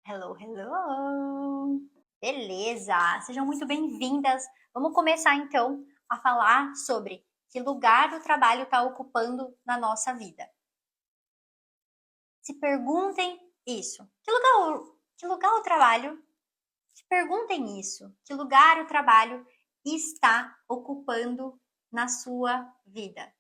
Hello, hello! Beleza! Sejam muito bem-vindas! Vamos começar então a falar sobre que lugar o trabalho está ocupando na nossa vida. Se perguntem isso. Que lugar o trabalho? Se perguntem isso. Que lugar o trabalho está ocupando na sua vida?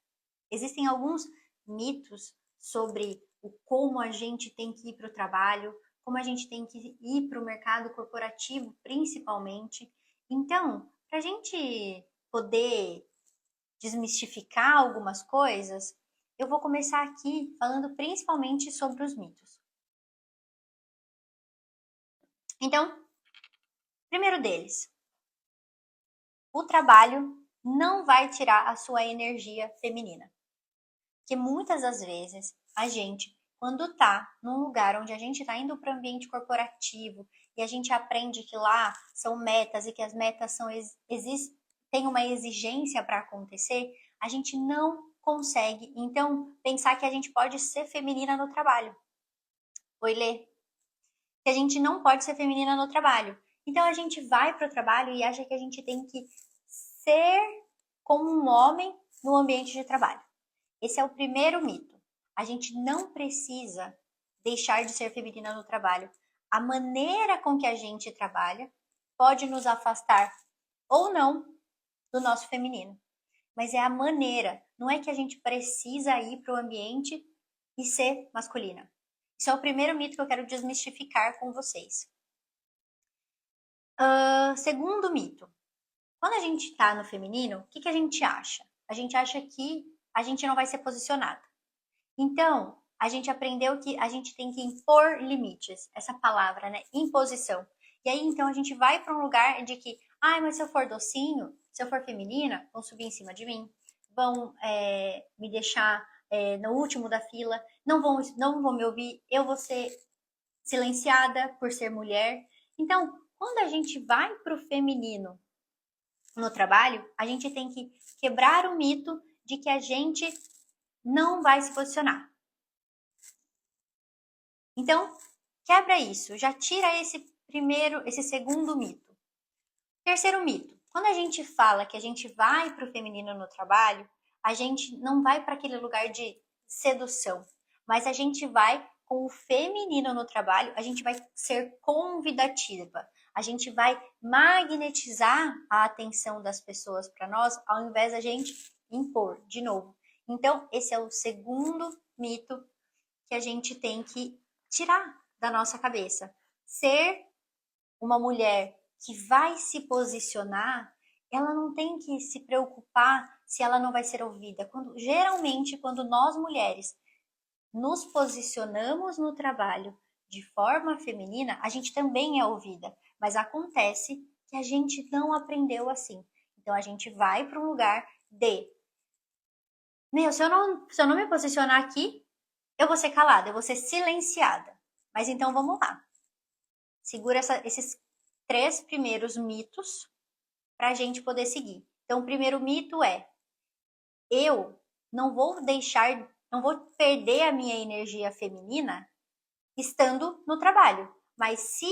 Existem alguns mitos sobre o como a gente tem que ir para o trabalho, como a gente tem que ir para o mercado corporativo, principalmente. Então, para a gente poder desmistificar algumas coisas, eu vou começar aqui falando principalmente sobre os mitos. Então, primeiro deles, o trabalho não vai tirar a sua energia feminina. Que muitas das vezes a gente, quando tá num lugar onde a gente está indo para o ambiente corporativo e a gente aprende que lá são metas e que as metas têm uma exigência para acontecer, a gente não consegue, então, pensar que a gente pode ser feminina no trabalho. Oi, Lê. Que a gente não pode ser feminina no trabalho. Então, a gente vai para o trabalho e acha que a gente tem que ser como um homem no ambiente de trabalho. Esse é o primeiro mito. A gente não precisa deixar de ser feminina no trabalho. A maneira com que a gente trabalha pode nos afastar ou não do nosso feminino. Mas é a maneira. Não é que a gente precisa ir para o ambiente e ser masculina. Isso é o primeiro mito que eu quero desmistificar com vocês. Segundo mito. Quando a gente está no feminino, o que a gente acha? A gente acha que a gente não vai ser posicionada. Então, a gente aprendeu que a gente tem que impor limites, essa palavra, né? Imposição. E aí, então, a gente vai para um lugar de que, mas se eu for docinho, se eu for feminina, vão subir em cima de mim, vão me deixar no último da fila, não vão me ouvir, eu vou ser silenciada por ser mulher. Então, quando a gente vai para o feminino no trabalho, a gente tem que quebrar o mito de que a gente não vai se posicionar. Então, quebra isso, já tira esse segundo mito. Terceiro mito. Quando a gente fala que a gente vai para o feminino no trabalho, a gente não vai para aquele lugar de sedução, mas a gente vai com o feminino no trabalho, a gente vai ser convidativa, a gente vai magnetizar a atenção das pessoas para nós, ao invés da gente impor de novo. Então, esse é o segundo mito que a gente tem que tirar da nossa cabeça. Ser uma mulher que vai se posicionar, ela não tem que se preocupar se ela não vai ser ouvida. Geralmente, quando nós mulheres nos posicionamos no trabalho de forma feminina, a gente também é ouvida. Mas acontece que a gente não aprendeu assim. Então a gente vai para um lugar de se eu não me posicionar aqui, eu vou ser calada, eu vou ser silenciada. Mas então vamos lá. Segura esses 3 primeiros mitos para a gente poder seguir. Então, o primeiro mito é: eu não vou perder a minha energia feminina estando no trabalho. Mas se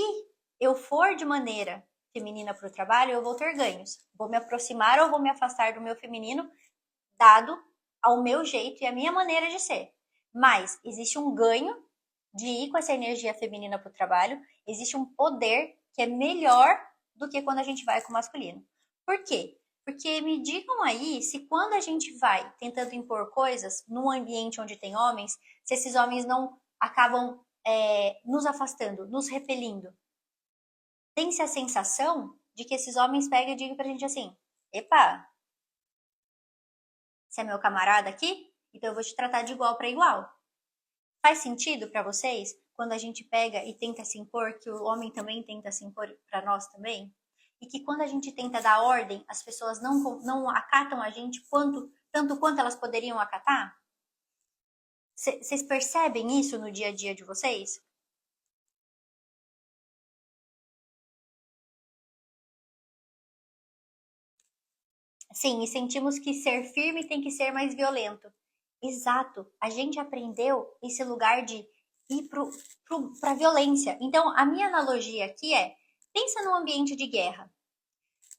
eu for de maneira feminina para o trabalho, eu vou ter ganhos. Vou me aproximar ou vou me afastar do meu feminino, dado ao meu jeito e a minha maneira de ser. Mas existe um ganho de ir com essa energia feminina para o trabalho, existe um poder que é melhor do que quando a gente vai com o masculino. Por quê? Porque me digam aí se quando a gente vai tentando impor coisas num ambiente onde tem homens, se esses homens não acabam nos afastando, nos repelindo. Tem-se a sensação de que esses homens pegam e digam pra gente assim: epa, você é meu camarada aqui? Então eu vou te tratar de igual para igual. Faz sentido para vocês quando a gente pega e tenta se impor, que o homem também tenta se impor para nós também? E que quando a gente tenta dar ordem, as pessoas não acatam a gente tanto quanto elas poderiam acatar? Vocês percebem isso no dia a dia de vocês? Sim, e sentimos que ser firme tem que ser mais violento. Exato, a gente aprendeu esse lugar de ir para a violência. Então, a minha analogia aqui é, pensa num ambiente de guerra.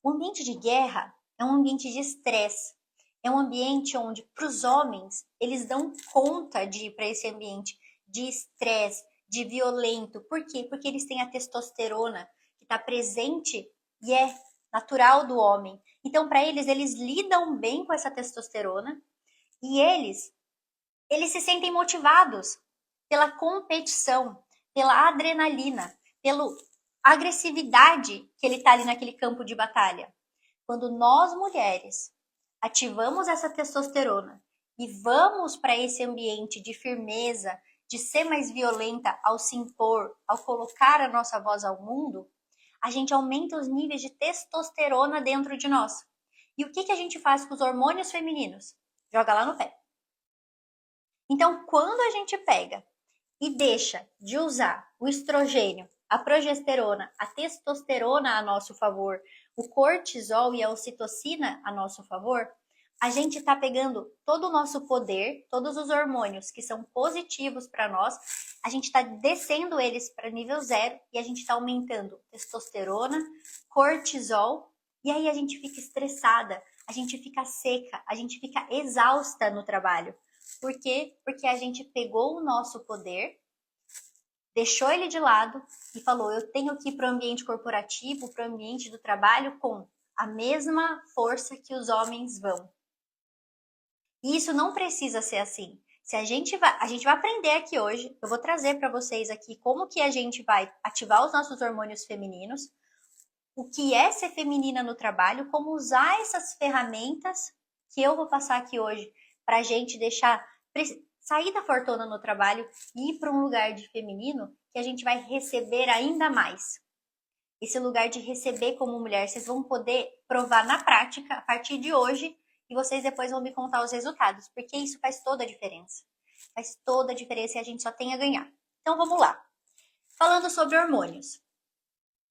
O ambiente de guerra é um ambiente de estresse. É um ambiente onde, para os homens, eles dão conta de ir para esse ambiente de estresse, de violento. Por quê? Porque eles têm a testosterona que está presente e é natural do homem. Então, para eles, eles lidam bem com essa testosterona e eles se sentem motivados pela competição, pela adrenalina, pela agressividade que ele está ali naquele campo de batalha. Quando nós mulheres ativamos essa testosterona e vamos para esse ambiente de firmeza, de ser mais violenta ao se impor, ao colocar a nossa voz ao mundo, a gente aumenta os níveis de testosterona dentro de nós. E o que a gente faz com os hormônios femininos? Joga lá no pé. Então, quando a gente pega e deixa de usar o estrogênio, a progesterona, a testosterona a nosso favor, o cortisol e a ocitocina a nosso favor, a gente está pegando todo o nosso poder, todos os hormônios que são positivos para nós, a gente está descendo eles para nível zero e a gente está aumentando testosterona, cortisol, e aí a gente fica estressada, a gente fica seca, a gente fica exausta no trabalho. Por quê? Porque a gente pegou o nosso poder, deixou ele de lado e falou, eu tenho que ir para o ambiente corporativo, para o ambiente do trabalho com a mesma força que os homens vão. E isso não precisa ser assim. Se a gente vai aprender aqui hoje, eu vou trazer para vocês aqui como que a gente vai ativar os nossos hormônios femininos, o que é ser feminina no trabalho, como usar essas ferramentas que eu vou passar aqui hoje para a gente sair da fortuna no trabalho e ir para um lugar de feminino que a gente vai receber ainda mais. Esse lugar de receber como mulher, vocês vão poder provar na prática a partir de hoje e vocês depois vão me contar os resultados, porque isso faz toda a diferença. Faz toda a diferença e a gente só tem a ganhar. Então vamos lá. Falando sobre hormônios.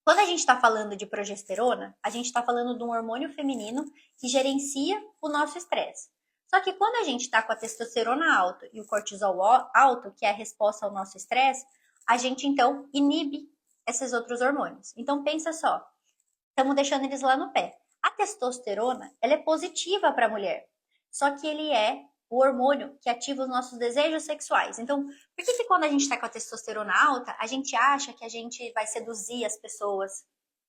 Quando a gente está falando de progesterona, a gente está falando de um hormônio feminino que gerencia o nosso estresse. Só que quando a gente está com a testosterona alta e o cortisol alto, que é a resposta ao nosso estresse, a gente então inibe esses outros hormônios. Então pensa só, estamos deixando eles lá no pé. A testosterona, ela é positiva para a mulher, só que ele é o hormônio que ativa os nossos desejos sexuais. Então, por que quando a gente está com a testosterona alta, a gente acha que a gente vai seduzir as pessoas?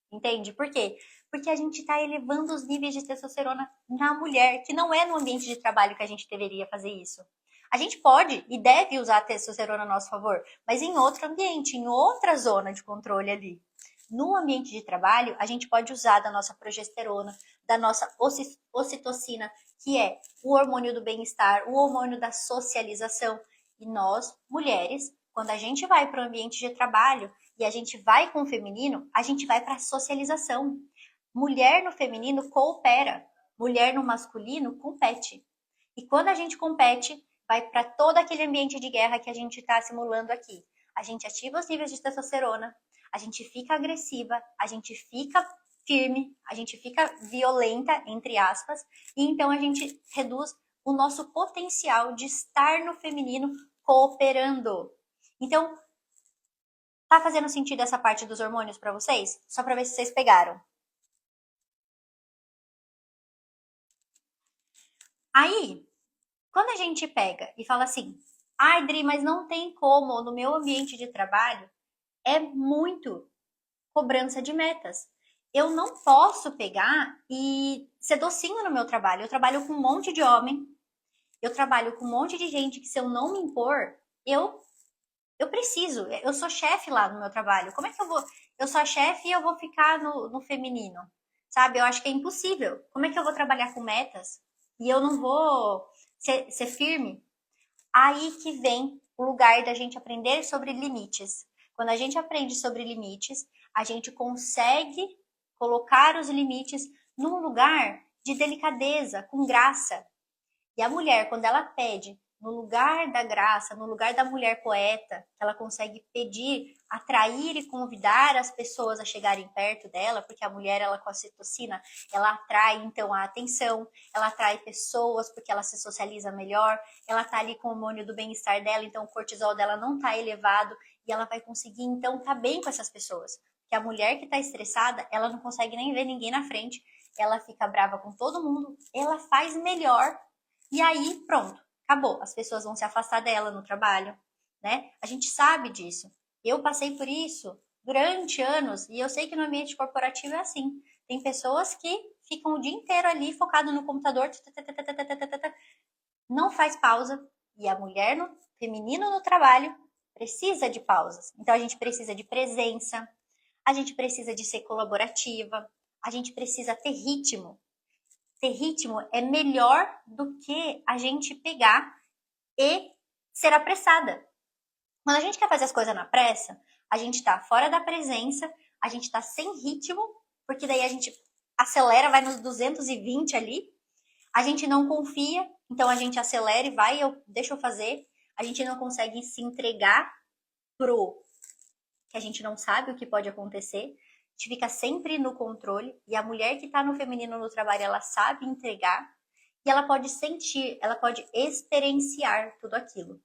Entende? Por quê? Porque a gente está elevando os níveis de testosterona na mulher, que não é no ambiente de trabalho que a gente deveria fazer isso. A gente pode e deve usar a testosterona a nosso favor, mas em outro ambiente, em outra zona de controle ali. No ambiente de trabalho, a gente pode usar da nossa progesterona, da nossa ocitocina, que é o hormônio do bem-estar, o hormônio da socialização. E nós, mulheres, quando a gente vai para o ambiente de trabalho e a gente vai com o feminino, a gente vai para a socialização. Mulher no feminino coopera, mulher no masculino compete. E quando a gente compete, vai para todo aquele ambiente de guerra que a gente está simulando aqui. A gente ativa os níveis de testosterona, a gente fica agressiva, a gente fica firme, a gente fica violenta, entre aspas, e então a gente reduz o nosso potencial de estar no feminino cooperando. Então, tá fazendo sentido essa parte dos hormônios para vocês? Só para ver se vocês pegaram. Aí, quando a gente pega e fala assim, ai, Dri, mas não tem como, no meu ambiente de trabalho, é muito cobrança de metas. Eu não posso pegar e ser docinho no meu trabalho. Eu trabalho com um monte de homem, eu trabalho com um monte de gente que se eu não me impor, eu preciso. Eu sou chefe lá no meu trabalho. Como é que eu vou? Eu sou a chefe e eu vou ficar no feminino, sabe? Eu acho que é impossível. Como é que eu vou trabalhar com metas e eu não vou ser firme? Aí que vem o lugar da gente aprender sobre limites. Quando a gente aprende sobre limites, a gente consegue colocar os limites num lugar de delicadeza, com graça. E a mulher, quando ela pede no lugar da graça, no lugar da mulher poeta, que ela consegue pedir, atrair e convidar as pessoas a chegarem perto dela, porque a mulher, ela com a ocitocina, ela atrai então a atenção, ela atrai pessoas porque ela se socializa melhor, ela tá ali com o hormônio do bem-estar dela, então o cortisol dela não tá elevado e ela vai conseguir então tá bem com essas pessoas. Porque a mulher que tá estressada, ela não consegue nem ver ninguém na frente, ela fica brava com todo mundo, ela faz melhor e aí pronto, acabou. As pessoas vão se afastar dela no trabalho, né? A gente sabe disso. Eu passei por isso durante anos e eu sei que no ambiente corporativo é assim. Tem pessoas que ficam o dia inteiro ali focado no computador, não faz pausa e a mulher no feminino no trabalho precisa de pausas. Então a gente precisa de presença, a gente precisa de ser colaborativa, a gente precisa ter ritmo. Ter ritmo é melhor do que a gente pegar e ser apressada. Quando a gente quer fazer as coisas na pressa, a gente tá fora da presença, a gente tá sem ritmo, porque daí a gente acelera, vai nos 220 ali, a gente não confia, então a gente acelera e vai, deixa eu fazer, a gente não consegue se entregar pro que a gente não sabe o que pode acontecer, a gente fica sempre no controle, e a mulher que tá no feminino no trabalho, ela sabe entregar, e ela pode sentir, ela pode experienciar tudo aquilo.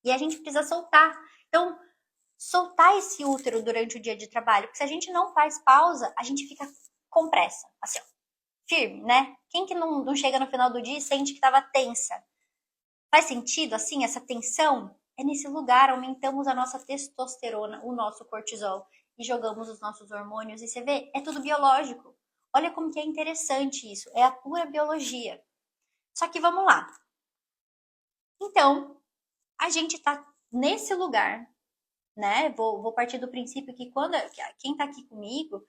E a gente precisa soltar. Então, soltar esse útero durante o dia de trabalho, porque se a gente não faz pausa, a gente fica com pressa, assim, ó, firme, né? Quem que não chega no final do dia e sente que estava tensa? Faz sentido, assim, essa tensão? É nesse lugar, aumentamos a nossa testosterona, o nosso cortisol, e jogamos os nossos hormônios, e você vê, é tudo biológico. Olha como que é interessante isso, é a pura biologia. Só que vamos lá. Então, a gente tá nesse lugar, né? Vou partir do princípio que quem tá aqui comigo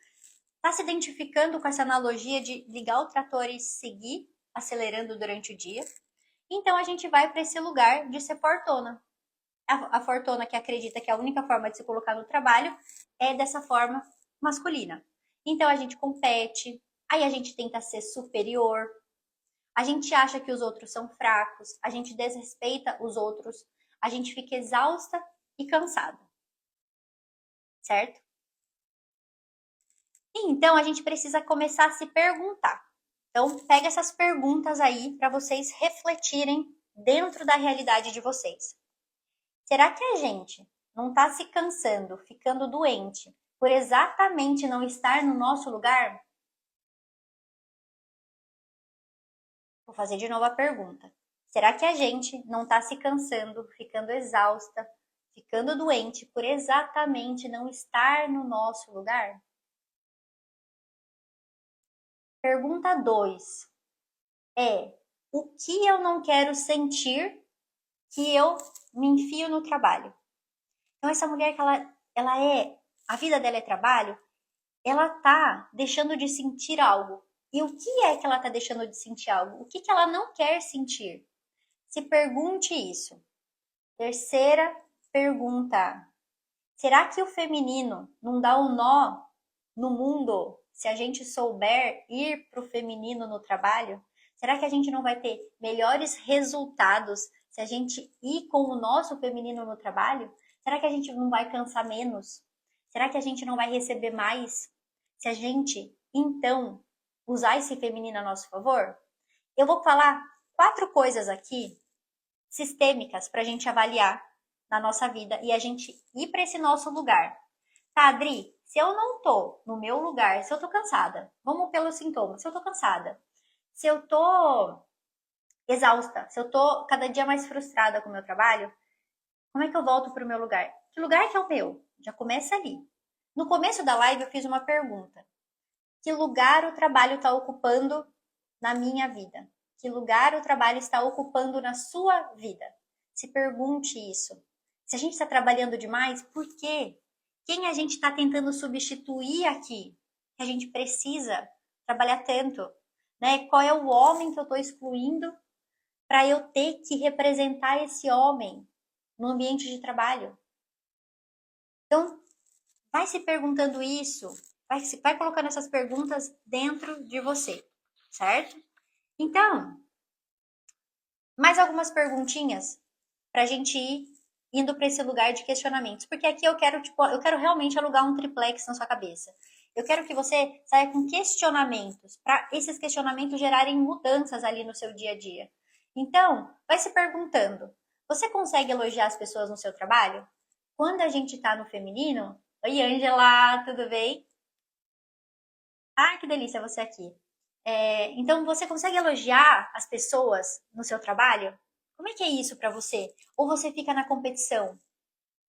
tá se identificando com essa analogia de ligar o trator e seguir acelerando durante o dia. Então a gente vai para esse lugar de ser fortona. A fortona que acredita que a única forma de se colocar no trabalho é dessa forma masculina. Então a gente compete, aí a gente tenta ser superior, a gente acha que os outros são fracos, a gente desrespeita os outros, a gente fica exausta e cansada. Certo? E então a gente precisa começar a se perguntar. Então pega essas perguntas aí para vocês refletirem dentro da realidade de vocês. Será que a gente não está se cansando, ficando doente, por exatamente não estar no nosso lugar? Vou fazer de novo a pergunta. Será que a gente não está se cansando, ficando exausta, ficando doente por exatamente não estar no nosso lugar? Pergunta 2 é: o que eu não quero sentir que eu me enfio no trabalho? Então essa mulher que a vida dela é trabalho, ela tá deixando de sentir algo. E o que é que ela tá deixando de sentir algo? O que ela não quer sentir? Se pergunte isso. Terceira pergunta. Será que o feminino não dá um nó no mundo se a gente souber ir pro feminino no trabalho? Será que a gente não vai ter melhores resultados se a gente ir com o nosso feminino no trabalho? Será que a gente não vai cansar menos? Será que a gente não vai receber mais se a gente, então, usar esse feminino a nosso favor? Eu vou falar 4 coisas aqui sistêmicas para a gente avaliar na nossa vida e a gente ir para esse nosso lugar. Tá, Adri, se eu não tô no meu lugar, se eu tô cansada, vamos pelos sintomas, se eu tô cansada, se eu tô exausta, se eu tô cada dia mais frustrada com o meu trabalho, como é que eu volto pro meu lugar? Que lugar que é o meu? Já começa ali. No começo da live eu fiz uma pergunta. Que lugar o trabalho está ocupando na minha vida? Que lugar o trabalho está ocupando na sua vida? Se pergunte isso. Se a gente está trabalhando demais, por quê? Quem a gente está tentando substituir aqui? Que a gente precisa trabalhar tanto, né? Qual é o homem que eu estou excluindo para eu ter que representar esse homem no ambiente de trabalho? Então, vai se perguntando isso, vai colocando essas perguntas dentro de você, certo? Então, Mais algumas perguntinhas pra gente ir indo para esse lugar de questionamentos. Porque aqui eu quero, tipo, eu quero realmente alugar um triplex na sua cabeça. Eu quero que você saia com questionamentos, para esses questionamentos gerarem mudanças ali no seu dia a dia. Então, vai se perguntando: você consegue elogiar as pessoas no seu trabalho? Quando a gente tá no feminino. Oi, Angela, tudo bem? Ah, que delícia você aqui. Então, você consegue elogiar as pessoas no seu trabalho? Como é que é isso para você? Ou você fica na competição?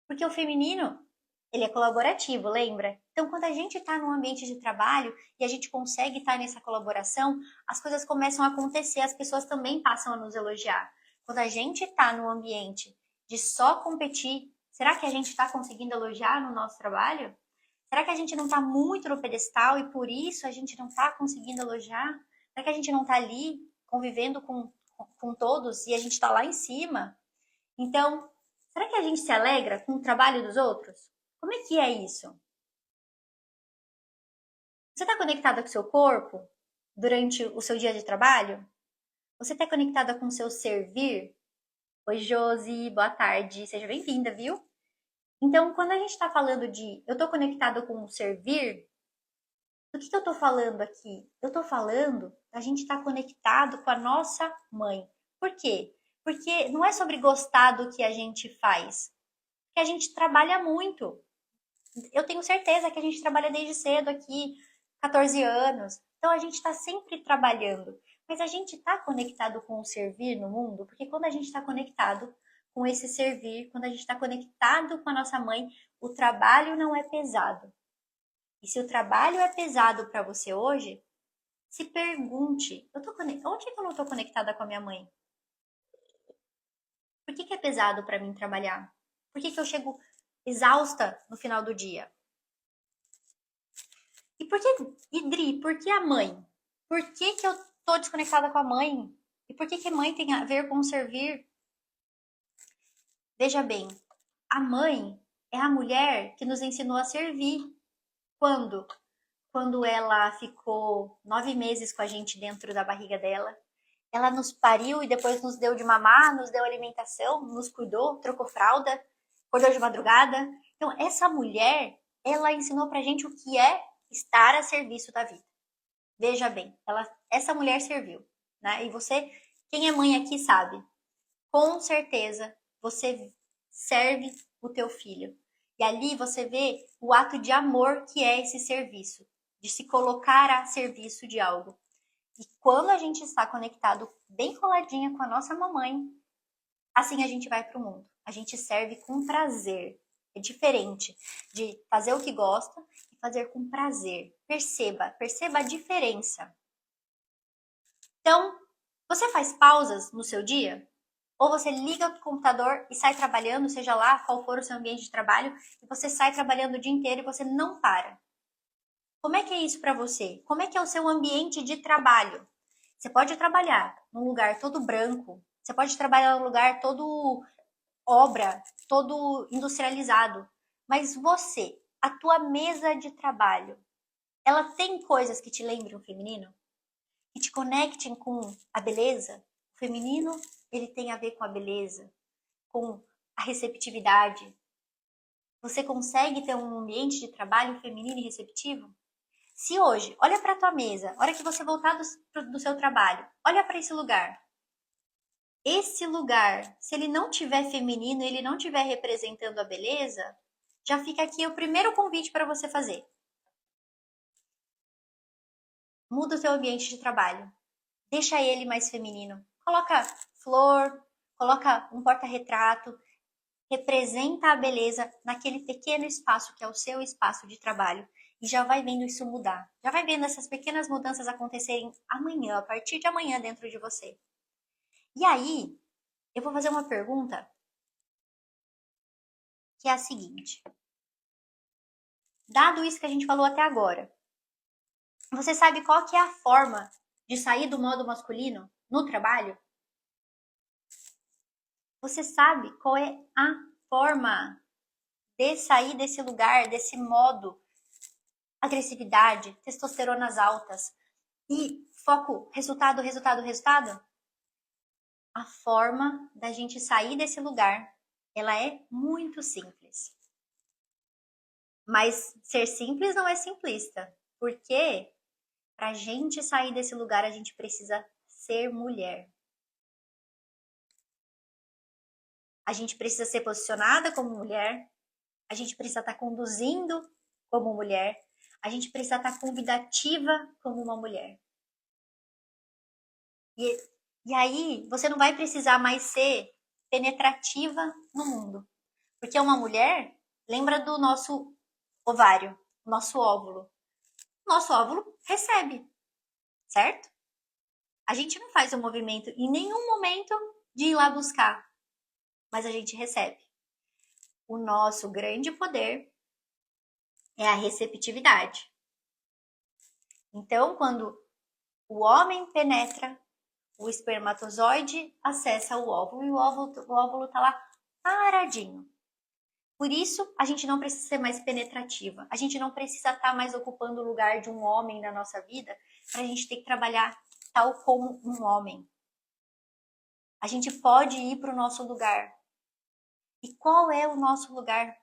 Porque o feminino, ele é colaborativo, lembra? Então, quando a gente está num ambiente de trabalho e a gente consegue estar nessa colaboração, as coisas começam a acontecer, as pessoas também passam a nos elogiar. Quando a gente está num ambiente de só competir, será que a gente está conseguindo elogiar no nosso trabalho? Será que a gente não está muito no pedestal e por isso a gente não está conseguindo elogiar? Será que a gente não está ali convivendo com todos e a gente está lá em cima? Então, será que a gente se alegra com o trabalho dos outros? Como é que é isso? Você está conectada com o seu corpo durante o seu dia de trabalho? Você está conectada com o seu servir? Oi, Josi, boa tarde, seja bem-vinda, viu? Então, quando a gente está falando de eu estou conectada com o servir, do que eu estou falando aqui? Eu estou falando da gente estar conectado com a nossa mãe. Por quê? Porque não é sobre gostar do que a gente faz, porque a gente trabalha muito. Eu tenho certeza que a gente trabalha desde cedo aqui, 14 anos. Então a gente está sempre trabalhando. Mas a gente está conectado com o servir no mundo? Porque quando a gente está conectado com esse servir, quando a gente está conectado com a nossa mãe, o trabalho não é pesado. E se o trabalho é pesado para você hoje, se pergunte: onde é que eu não estou conectada com a minha mãe? Por que é pesado para mim trabalhar? Por que eu chego exausta no final do dia? E por que, Idri, por que a mãe? Por que eu tô desconectada com a mãe? E por que a mãe tem a ver com servir? Veja bem, a mãe é a mulher que nos ensinou a servir. Quando? Quando ela ficou 9 meses com a gente dentro da barriga dela. Ela nos pariu e depois nos deu de mamar, nos deu alimentação, nos cuidou, trocou fralda, acordou de madrugada. Então, essa mulher, ela ensinou pra gente o que é estar a serviço da vida. Veja bem, essa mulher serviu, né? E você, quem é mãe aqui sabe, com certeza você serve o teu filho. E ali você vê o ato de amor que é esse serviço, de se colocar a serviço de algo. E quando a gente está conectado, bem coladinha com a nossa mamãe, assim a gente vai para o mundo. A gente serve com prazer. É diferente de fazer o que gosta e fazer com prazer. Perceba a diferença. Então, você faz pausas no seu dia? Ou você liga o computador e sai trabalhando, seja lá qual for o seu ambiente de trabalho, e você sai trabalhando o dia inteiro e você não para. Como é que é isso para você? Como é que é o seu ambiente de trabalho? Você pode trabalhar num lugar todo branco, você pode trabalhar num lugar todo obra, todo industrializado, mas você, a tua mesa de trabalho, ela tem coisas que te lembrem o feminino? Que te conectem com a beleza? O feminino, ele tem a ver com a beleza, com a receptividade. Você consegue ter um ambiente de trabalho feminino e receptivo? Se hoje, olha para a tua mesa, hora que você voltar do seu trabalho, olha para esse lugar. Esse lugar, se ele não tiver feminino, ele não tiver representando a beleza, já fica aqui o primeiro convite para você fazer. Muda o seu ambiente de trabalho. Deixa ele mais feminino. Coloca flor, coloca um porta-retrato, representa a beleza naquele pequeno espaço que é o seu espaço de trabalho. E já vai vendo isso mudar. Já vai vendo essas pequenas mudanças acontecerem amanhã, a partir de amanhã dentro de você. E aí, eu vou fazer uma pergunta que é a seguinte. Dado isso que a gente falou até agora, você sabe qual que é a forma de sair do modo masculino no trabalho? Você sabe qual é a forma de sair desse lugar, desse modo? Agressividade, testosteronas altas e foco, resultado, resultado, resultado? a forma da gente sair desse lugar, ela é muito simples. Mas ser simples não é simplista, porque para a gente sair desse lugar, a gente precisa ser mulher. A gente precisa ser posicionada como mulher, a gente precisa estar conduzindo como mulher, a gente precisa estar convidativa como uma mulher. E aí, você não vai precisar mais ser penetrativa no mundo. Porque uma mulher, lembra do nosso ovário, nosso óvulo. Nosso óvulo recebe, certo? A gente não faz o movimento em nenhum momento de ir lá buscar, mas a gente recebe. O nosso grande poder é a receptividade. Então, quando o homem penetra, o espermatozoide acessa o óvulo e o óvulo está lá paradinho. Por isso, a gente não precisa ser mais penetrativa. A gente não precisa estar mais ocupando o lugar de um homem na nossa vida para a gente ter que trabalhar tal como um homem. A gente pode ir para o nosso lugar. E qual é o nosso lugar?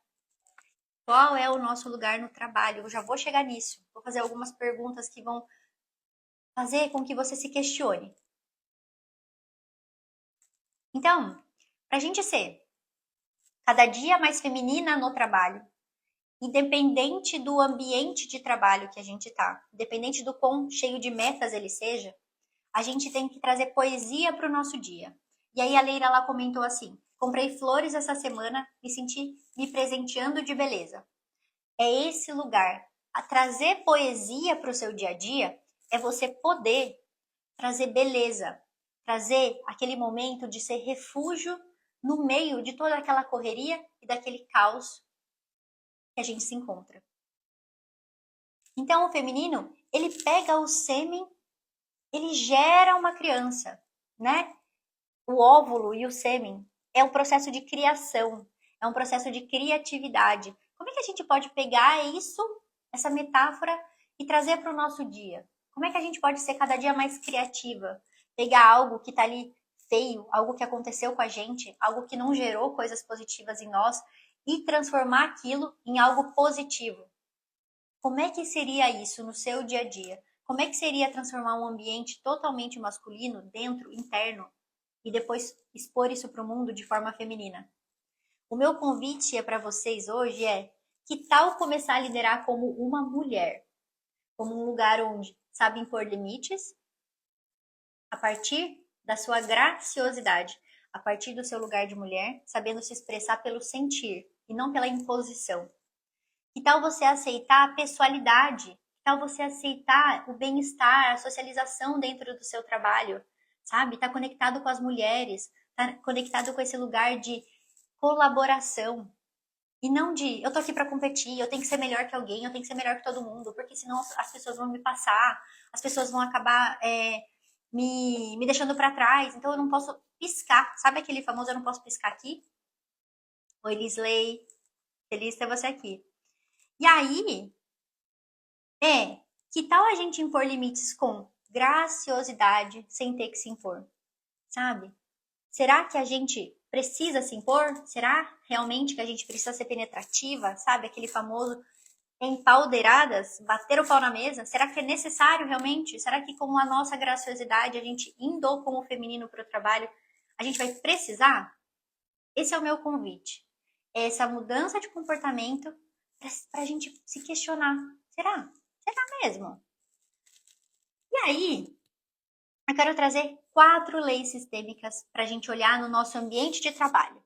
Qual é o nosso lugar no trabalho? Eu já vou chegar nisso. Vou fazer algumas perguntas que vão fazer com que você se questione. Então, para a gente ser cada dia mais feminina no trabalho, independente do ambiente de trabalho que a gente tá, independente do quão cheio de metas ele seja, a gente tem que trazer poesia para o nosso dia. E aí a Leira ela comentou assim: comprei flores essa semana, me senti me presenteando de beleza. É esse lugar. A trazer poesia para o seu dia a dia é você poder trazer beleza, trazer aquele momento de ser refúgio no meio de toda aquela correria e daquele caos que a gente se encontra. Então, o feminino, ele pega o sêmen, ele gera uma criança, né? O óvulo e o sêmen é um processo de criação, é um processo de criatividade. Como é que a gente pode pegar isso, essa metáfora, e trazer para o nosso dia? Como é que a gente pode ser cada dia mais criativa? Pegar algo que está ali feio, algo que aconteceu com a gente, algo que não gerou coisas positivas em nós, e transformar aquilo em algo positivo. Como é que seria isso no seu dia a dia? Como é que seria transformar um ambiente totalmente masculino dentro, interno, e depois expor isso para o mundo de forma feminina? O meu convite para vocês hoje é: que tal começar a liderar como uma mulher? Como um lugar onde sabe impor limites a partir da sua graciosidade, a partir do seu lugar de mulher, sabendo se expressar pelo sentir e não pela imposição. Que tal você aceitar a pessoalidade? Que tal você aceitar o bem-estar, a socialização dentro do seu trabalho? Sabe? Tá conectado com as mulheres, tá conectado com esse lugar de colaboração. E não de, eu tô aqui para competir, eu tenho que ser melhor que alguém, eu tenho que ser melhor que todo mundo, porque senão as pessoas vão me passar, as pessoas vão acabar me deixando para trás, então eu não posso piscar. Sabe aquele famoso eu não posso piscar aqui? Oi, Lisley, feliz ter você aqui. E aí, que tal a gente impor limites com graciosidade, sem ter que se impor, sabe? Será que a gente precisa se impor? Será realmente que a gente precisa ser penetrativa, sabe? Aquele famoso empoderadas, bater o pau na mesa? Será que é necessário realmente? Será que com a nossa graciosidade, a gente indo como feminino para o trabalho, a gente vai precisar? Esse é o meu convite. É essa mudança de comportamento para a gente se questionar. Será? Será mesmo? E aí, eu quero trazer 4 leis sistêmicas para a gente olhar no nosso ambiente de trabalho.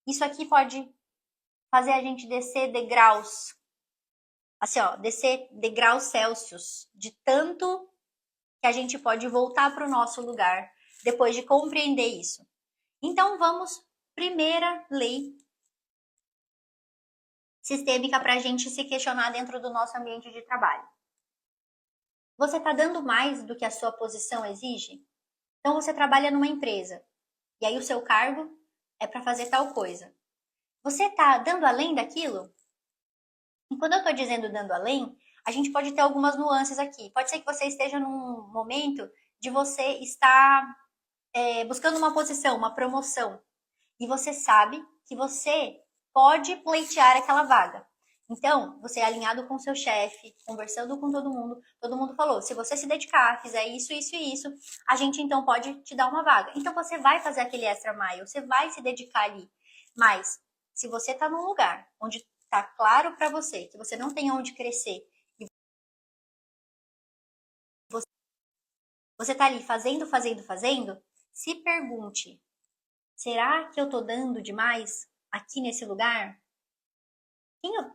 Isso aqui pode fazer a gente descer degraus, assim, ó, descer degraus Celsius, de tanto que a gente pode voltar para o nosso lugar depois de compreender isso. Então, vamos, primeira lei sistêmica para a gente se questionar dentro do nosso ambiente de trabalho. Você está dando mais do que a sua posição exige? Então, você trabalha numa empresa e aí o seu cargo é para fazer tal coisa. Você está dando além daquilo? E quando eu estou dizendo dando além, a gente pode ter algumas nuances aqui. Pode ser que você esteja num momento de você estar buscando uma posição, uma promoção, e você sabe que você pode pleitear aquela vaga. Então, você é alinhado com o seu chefe, conversando com todo mundo falou, se você se dedicar, fizer isso, isso e isso, a gente então pode te dar uma vaga. Então, você vai fazer aquele extra mile, você vai se dedicar ali. Mas, se você está num lugar onde está claro para você que você não tem onde crescer, e você está ali fazendo, se pergunte, será que eu estou dando demais aqui nesse lugar?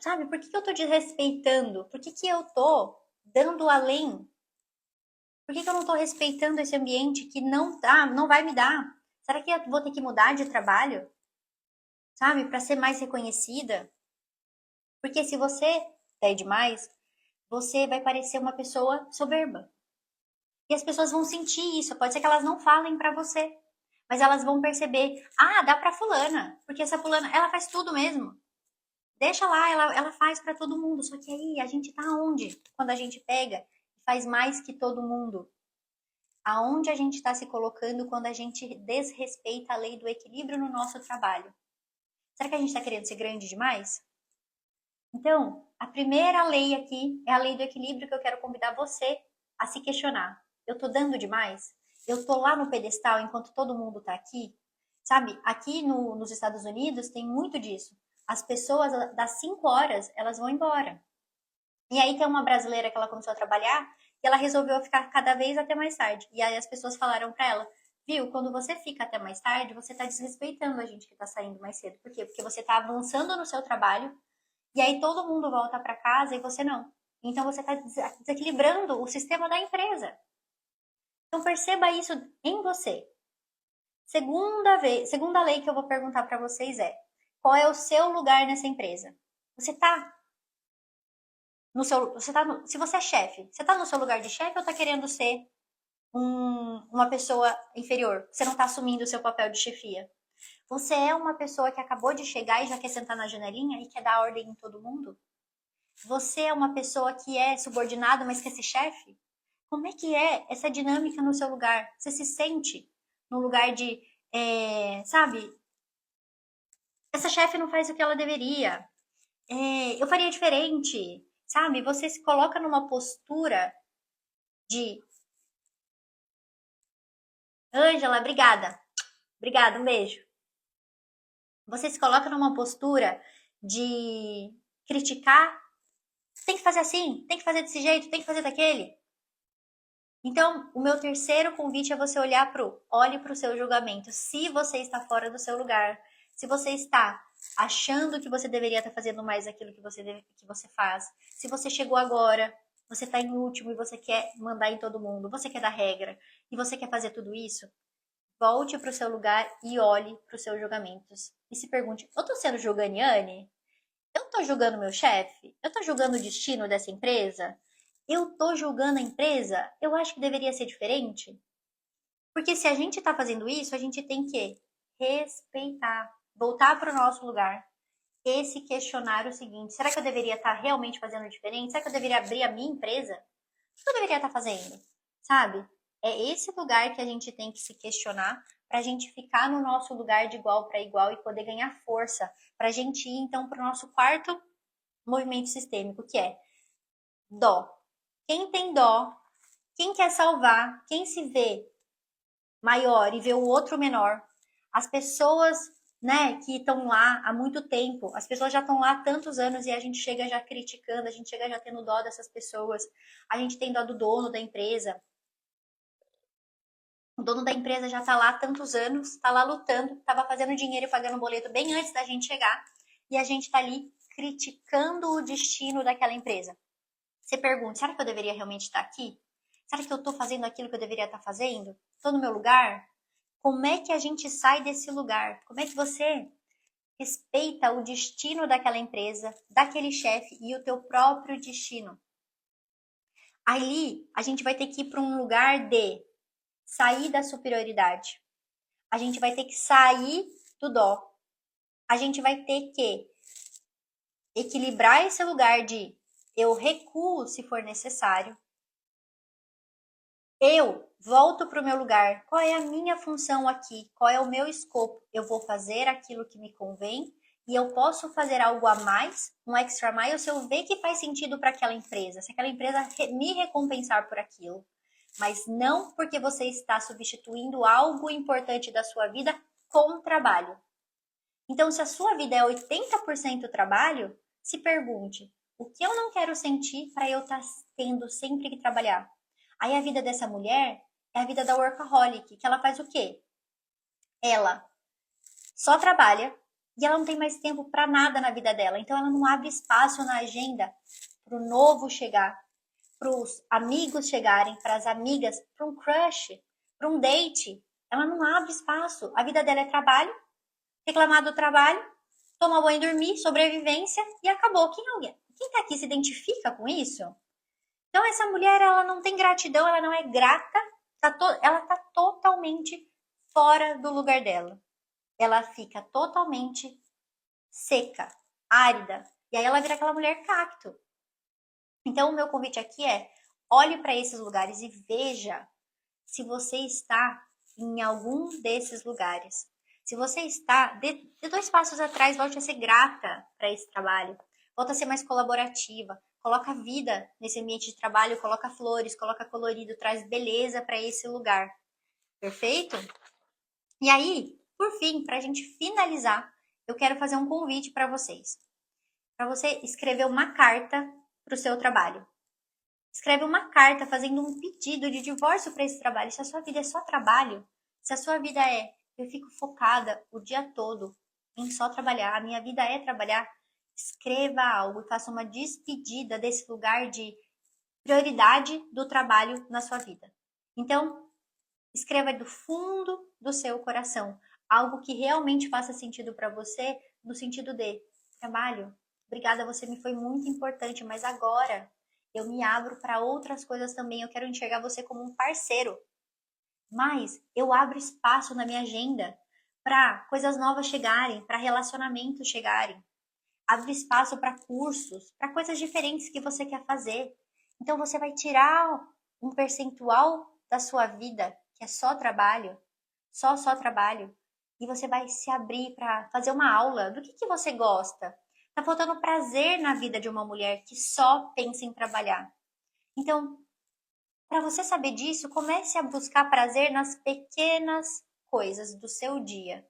Sabe, por que eu tô desrespeitando? Por que eu tô dando além? Por que eu não tô respeitando esse ambiente que não vai me dar? Será que eu vou ter que mudar de trabalho? Sabe, para ser mais reconhecida? Porque se você der demais, você vai parecer uma pessoa soberba. E as pessoas vão sentir isso. Pode ser que elas não falem para você, mas elas vão perceber: ah, dá para fulana, porque essa fulana, ela faz tudo mesmo. Deixa lá, ela faz para todo mundo. Só que aí a gente tá onde? Quando a gente pega e faz mais que todo mundo. Aonde a gente está se colocando quando a gente desrespeita a lei do equilíbrio no nosso trabalho? Será que a gente está querendo ser grande demais? Então, a primeira lei aqui é a lei do equilíbrio que eu quero convidar você a se questionar. Eu tô dando demais? Eu tô lá no pedestal enquanto todo mundo tá aqui? Sabe, aqui nos Estados Unidos tem muito disso. As pessoas das 5 horas, elas vão embora. E aí tem uma brasileira que ela começou a trabalhar e ela resolveu ficar cada vez até mais tarde. E aí as pessoas falaram para ela, viu, quando você fica até mais tarde, você tá desrespeitando a gente que tá saindo mais cedo. Por quê? Porque você tá avançando no seu trabalho e aí todo mundo volta para casa e você não. Então você tá desequilibrando o sistema da empresa. Então perceba isso em você. Segunda lei que eu vou perguntar para vocês é: qual é o seu lugar nessa empresa? Você tá no seu, você tá no, se você é chefe, você tá no seu lugar de chefe ou tá querendo ser uma pessoa inferior? Você não tá assumindo o seu papel de chefia? Você é uma pessoa que acabou de chegar e já quer sentar na janelinha e quer dar ordem em todo mundo? Você é uma pessoa que é subordinada, mas quer ser chefe? Como é que é essa dinâmica no seu lugar? Você se sente no lugar de, sabe, essa chefe não faz o que ela deveria. Eu faria diferente, sabe? Você se coloca numa postura de Ângela, obrigada. Obrigada, um beijo. Você se coloca numa postura de criticar. Tem que fazer assim, tem que fazer desse jeito, tem que fazer daquele. Então, o meu terceiro convite é você olhe para o seu julgamento. Se você está fora do seu lugar, se você está achando que você deveria estar fazendo mais aquilo que você faz, se você chegou agora, você está em último e você quer mandar em todo mundo, você quer dar regra e você quer fazer tudo isso, volte para o seu lugar e olhe para os seus julgamentos. E se pergunte, eu estou sendo julganiane? Eu estou julgando meu chefe? Eu estou julgando o destino dessa empresa? Eu estou julgando a empresa? Eu acho que deveria ser diferente. Porque se a gente está fazendo isso, a gente tem que respeitar, voltar para o nosso lugar e se questionar o seguinte: será que eu deveria estar realmente fazendo diferente? Será que eu deveria abrir a minha empresa? O que eu deveria estar fazendo? Sabe? É esse lugar que a gente tem que se questionar para a gente ficar no nosso lugar de igual para igual e poder ganhar força para a gente ir então para o nosso quarto movimento sistêmico, que é dó. Quem tem dó, quem quer salvar, quem se vê maior e vê o outro menor, as pessoas, né, que estão lá há muito tempo, as pessoas já estão lá há tantos anos e a gente chega já criticando, a gente chega já tendo dó dessas pessoas, a gente tem dó do dono da empresa. O dono da empresa já está lá há tantos anos, está lá lutando, estava fazendo dinheiro e pagando boleto bem antes da gente chegar, e a gente está ali criticando o destino daquela empresa. Você pergunta, será que eu deveria realmente estar aqui? Será que eu estou fazendo aquilo que eu deveria estar fazendo? Estou no meu lugar? Como é que a gente sai desse lugar? Como é que você respeita o destino daquela empresa, daquele chefe e o teu próprio destino? Ali, a gente vai ter que ir para um lugar de sair da superioridade. A gente vai ter que sair do dó. A gente vai ter que equilibrar esse lugar de eu recuo se for necessário. Eu volto para o meu lugar. Qual é a minha função aqui? Qual é o meu escopo? Eu vou fazer aquilo que me convém e eu posso fazer algo a mais, um extra mile, se eu ver que faz sentido para aquela empresa, se aquela empresa me recompensar por aquilo. Mas não porque você está substituindo algo importante da sua vida com trabalho. Então, se a sua vida é 80% trabalho, se pergunte, o que eu não quero sentir para eu estar tendo sempre que trabalhar? Aí a vida dessa mulher é a vida da workaholic, que ela faz o quê? Ela só trabalha e ela não tem mais tempo para nada na vida dela. Então ela não abre espaço na agenda para o novo chegar, para os amigos chegarem, para as amigas, para um crush, para um date. Ela não abre espaço. A vida dela é trabalho, reclamar do trabalho, tomar banho e dormir, sobrevivência e acabou. Quem tá aqui se identifica com isso? Então essa mulher, ela não tem gratidão, ela não é grata, ela tá totalmente fora do lugar dela. Ela fica totalmente seca, árida, e aí ela vira aquela mulher cacto. Então o meu convite aqui é, olhe para esses lugares e veja se você está em algum desses lugares. Se você está, dê 2 passos atrás, volte a ser grata para esse trabalho. Volta a ser mais colaborativa. Coloca vida nesse ambiente de trabalho, coloca flores, coloca colorido, traz beleza para esse lugar. Perfeito? E aí, por fim, para a gente finalizar, eu quero fazer um convite para vocês. Para você escrever uma carta para o seu trabalho. Escreve uma carta fazendo um pedido de divórcio para esse trabalho. Se a sua vida é só trabalho, se a sua vida é, eu fico focada o dia todo em só trabalhar, a minha vida é trabalhar, escreva algo e faça uma despedida desse lugar de prioridade do trabalho na sua vida. Então, escreva do fundo do seu coração algo que realmente faça sentido para você, no sentido de trabalho. Obrigada, você me foi muito importante, mas agora eu me abro para outras coisas também. Eu quero enxergar você como um parceiro. Mas eu abro espaço na minha agenda para coisas novas chegarem, para relacionamentos chegarem. Abro espaço para cursos, para coisas diferentes que você quer fazer. Então você vai tirar um percentual da sua vida, que é só trabalho, só trabalho, e você vai se abrir para fazer uma aula do que você gosta. Tá faltando prazer na vida de uma mulher que só pensa em trabalhar. Então, para você saber disso, comece a buscar prazer nas pequenas coisas do seu dia.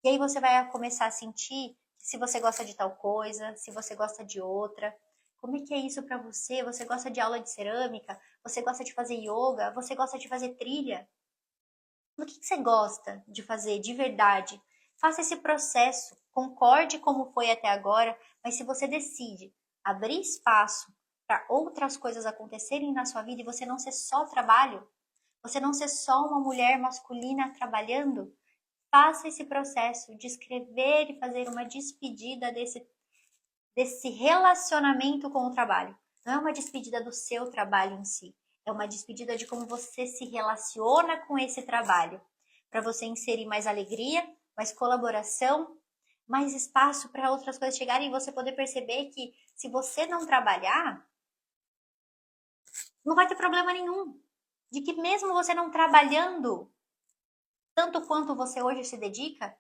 E aí você vai começar a sentir se você gosta de tal coisa, se você gosta de outra. Como é que é isso para você? Você gosta de aula de cerâmica? Você gosta de fazer yoga? Você gosta de fazer trilha? O que você gosta de fazer de verdade? Faça esse processo, concorde como foi até agora, mas se você decide abrir espaço para outras coisas acontecerem na sua vida e você não ser só trabalho, você não ser só uma mulher masculina trabalhando, faça esse processo de escrever e fazer uma despedida desse relacionamento com o trabalho. Não é uma despedida do seu trabalho em si, é uma despedida de como você se relaciona com esse trabalho, para você inserir mais alegria, mais colaboração, mais espaço para outras coisas chegarem e você poder perceber que se você não trabalhar, não vai ter problema nenhum. De que mesmo você não trabalhando tanto quanto você hoje se dedica,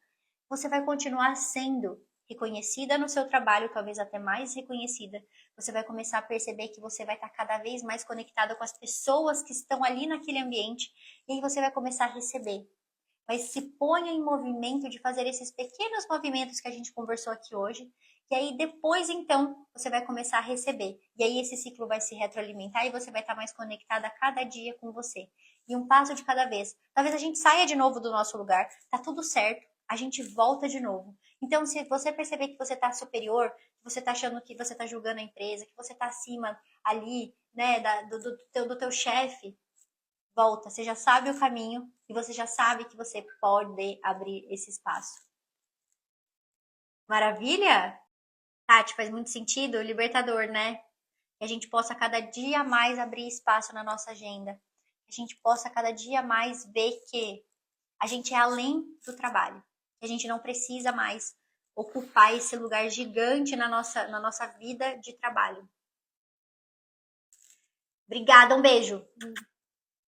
você vai continuar sendo reconhecida no seu trabalho, talvez até mais reconhecida. Você vai começar a perceber que você vai estar cada vez mais conectada com as pessoas que estão ali naquele ambiente e aí você vai começar a receber. Mas se ponha em movimento de fazer esses pequenos movimentos que a gente conversou aqui hoje, e aí depois então você vai começar a receber. E aí esse ciclo vai se retroalimentar e você vai estar mais conectada a cada dia com você. E um passo de cada vez. Talvez a gente saia de novo do nosso lugar, tá tudo certo, a gente volta de novo. Então, se você perceber que você está superior, que você está achando que você está julgando a empresa, que você está acima ali, né, do teu chefe, volta. Você já sabe o caminho e você já sabe que você pode abrir esse espaço. Maravilha? Tati, faz muito sentido? Libertador, né? Que a gente possa cada dia mais abrir espaço na nossa agenda. Que a gente possa cada dia mais ver que a gente é além do trabalho. Que a gente não precisa mais ocupar esse lugar gigante na nossa vida de trabalho. Obrigada, um beijo.